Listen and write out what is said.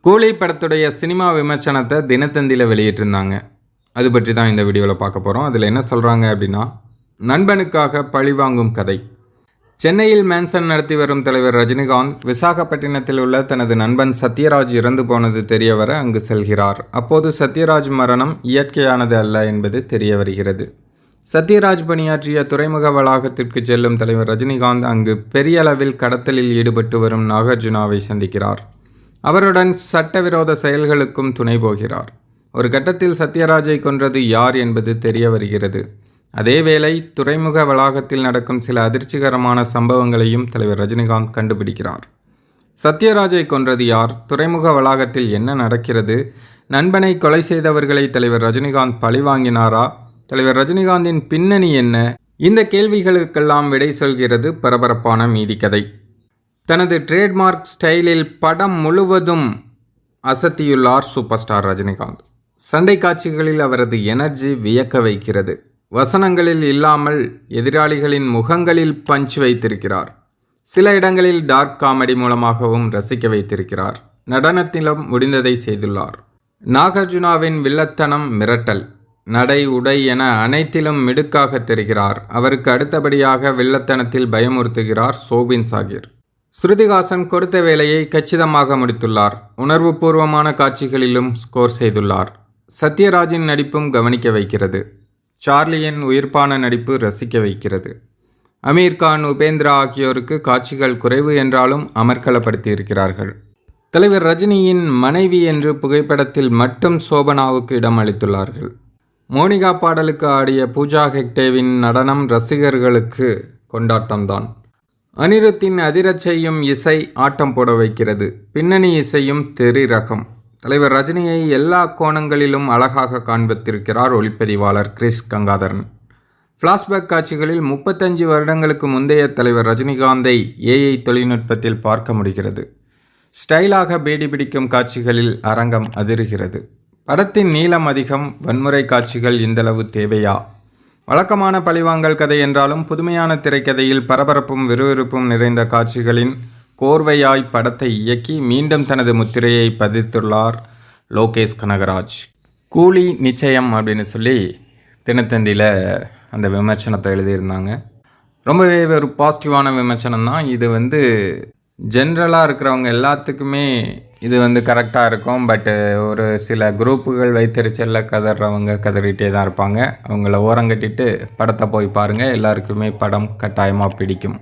கூலி படத்துடைய சினிமா விமர்சனத்தை தினத்தந்தியில் வெளியிட்டிருந்தாங்க. அது பற்றி தான் இந்த வீடியோவில் பார்க்க போகிறோம். அதில் என்ன சொல்கிறாங்க அப்படின்னா, நண்பனுக்காக பழிவாங்கும் கதை. சென்னையில் மேன்சன் நடத்தி வரும் தலைவர் ரஜினிகாந்த் விசாகப்பட்டினத்தில் உள்ள தனது நண்பன் சத்யராஜ் இறந்து போனது தெரியவர அங்கு செல்கிறார். அப்போது சத்யராஜ் மரணம் இயற்கையானது அல்ல என்பது தெரிய வருகிறது. சத்யராஜ் பணியாற்றிய துறைமுக வளாகத்திற்கு செல்லும் தலைவர் ரஜினிகாந்த் அங்கு பெரிய அளவில் கடத்தலில் ஈடுபட்டு வரும் நாகார்ஜுனாவை சந்திக்கிறார். அவருடன் சட்டவிரோத செயல்களுக்கும் துணை போகிறார். ஒரு கட்டத்தில் சத்யராஜை கொன்றது யார் என்பது தெரிய வருகிறது. அதேவேளை துறைமுக வளாகத்தில் நடக்கும் சில அதிர்ச்சிகரமான சம்பவங்களையும் தலைவர் ரஜினிகாந்த் கண்டுபிடிக்கிறார். சத்யராஜை கொன்றது யார்? துறைமுக வளாகத்தில் என்ன நடக்கிறது? நண்பனை கொலை செய்தவர்களை தலைவர் ரஜினிகாந்த் பழிவாங்கினாரா? தலைவர் ரஜினிகாந்தின் பின்னணி என்ன? இந்த கேள்விகளுக்கெல்லாம் விடை சொல்கிறது பரபரப்பான மீதி கதை. தனது ட்ரேட்மார்க் ஸ்டைலில் படம் முழுவதும் அசத்தியுள்ளார் சூப்பர் ஸ்டார் ரஜினிகாந்த். சண்டை காட்சிகளில் அவரது எனர்ஜி வியக்க வைக்கிறது. வசனங்களில் இல்லாமல் எதிராளிகளின் முகங்களில் பஞ்ச் வைத்திருக்கிறார். சில இடங்களில் டார்க் காமெடி மூலமாகவும் ரசிக்க வைத்திருக்கிறார். நடனத்திலும் முடிந்ததை செய்துள்ளார். நாகார்ஜுனாவின் வில்லத்தனம் மிரட்டல். நடை உடை என அனைத்திலும் மிடுக்காக தெரிகிறார். அவருக்கு அடுத்தபடியாக வில்லத்தனத்தில் பயமுறுத்துகிறார் சோபின் சாகிர். ஸ்ருதிஹாசன் கொடுத்த வேலையை கச்சிதமாக முடித்துள்ளார். உணர்வுபூர்வமான காட்சிகளிலும் ஸ்கோர் செய்துள்ளார். சத்யராஜின் நடிப்பும் கவனிக்க வைக்கிறது. சார்லியின் உயிர்ப்பான நடிப்பு ரசிக்க வைக்கிறது. அமீர் கான், உபேந்திரா ஆகியோருக்கு காட்சிகள் குறைவு என்றாலும் அமர்க்களப்படுத்தி இருக்கிறார்கள். தலைவர் ரஜினியின் மனைவி என்று புகைப்படத்தில் மட்டும் சோபனாவுக்கு இடம் அளித்துள்ளார்கள். மோனிகா பாடலுக்கு ஆடிய பூஜா ஹெக்டேவின் நடனம் ரசிகர்களுக்கு கொண்டாட்டம்தான். அனிருத்தின் அதிரச் செய்யும் இசை ஆட்டம் போட வைக்கிறது. பின்னணி இசையும் தெரி ரகம். தலைவர் ரஜினியை எல்லா கோணங்களிலும் அழகாக காண்பித்திருக்கிறார் ஒளிப்பதிவாளர் கிரிஷ் கங்காதரன். ஃப்ளாஷ்பேக் காட்சிகளில் 35 வருடங்களுக்கு முந்தைய தலைவர் ரஜினிகாந்தை ஏஐ தொழில்நுட்பத்தில் பார்க்க முடிகிறது. ஸ்டைலாக பீடி பிடிக்கும் காட்சிகளில் அரங்கம் அதிருகிறது. படத்தின் நீளம் அதிகம். வன்முறை காட்சிகள் இந்தளவு தேவையா? வழக்கமான பழிவாங்கல் கதை என்றாலும் புதுமையான திரைக்கதையில் பரபரப்பும் விறுவிறுப்பும் நிறைந்த காட்சிகளின் கோர்வையாய் படத்தை இயக்கி மீண்டும் தனது முத்திரையை பதித்துள்ளார் லோகேஷ் கனகராஜ். கூலி நிச்சயம் அப்படின்னு சொல்லி தினத்தந்தியில் அந்த விமர்சனத்தை எழுதியிருந்தாங்க. ரொம்பவே ஒரு பாசிட்டிவான விமர்சனம் தான். இது ஜென்ரலாக இருக்கிறவங்க எல்லாத்துக்குமே இது கரெக்டாக இருக்கும். பட்டு ஒரு சில குரூப்புகள் வைத்தறிச்சலில் கதறவங்க கதறிட்டே தான் இருப்பாங்க. அவங்கள ஓரங்கட்டிட்டு படத்தை போய் பாருங்கள். எல்லாருக்குமே படம் கட்டாயமாக பிடிக்கும்.